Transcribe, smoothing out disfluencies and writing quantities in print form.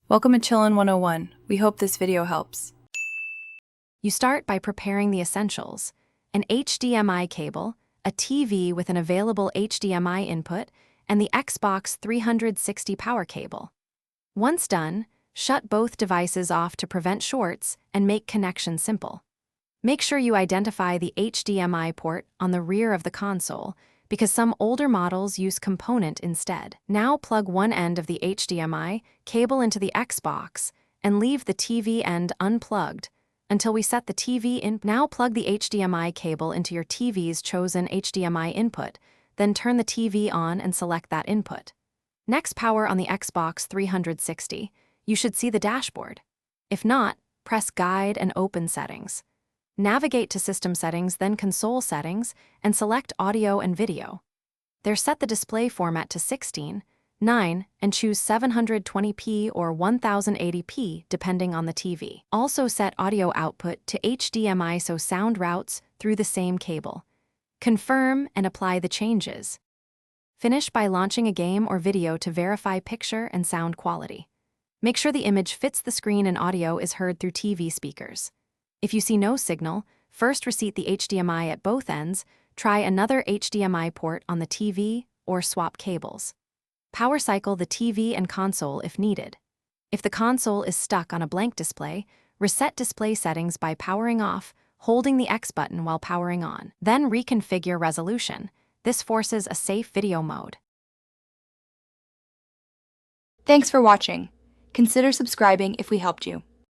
Welcome to Chillin' 101. We hope this video helps. You start by preparing the essentials: an HDMI cable, a TV with an available HDMI input, and the Xbox 360 power cable. Once done, shut both devices off to prevent shorts and make connection simple. Make sure you identify the HDMI port on the rear of the console, because some older models use component instead. Now plug one end of the HDMI cable into the Xbox and leave the TV end unplugged until we set the TV in. Now plug the HDMI cable into your TV's chosen HDMI input, then turn the TV on and select that input. Next, power on the Xbox 360. You should see the dashboard. If not, press Guide and open Settings. Navigate to System Settings, then Console Settings, and select Audio and Video. There, set the display format to 16:9 and choose 720p or 1080p depending on the TV. Also set audio output to HDMI so sound routes through the same cable. Confirm and apply the changes. Finish by launching a game or video to verify picture and sound quality. Make sure the image fits the screen and audio is heard through TV speakers. If you see no signal, first reset the HDMI at both ends, try another HDMI port on the TV, or swap cables. Power cycle the TV and console if needed. If the console is stuck on a blank display, reset display settings by powering off, holding the X button while powering on. Then reconfigure resolution. This forces a safe video mode. Thanks for watching. Consider subscribing if we helped you.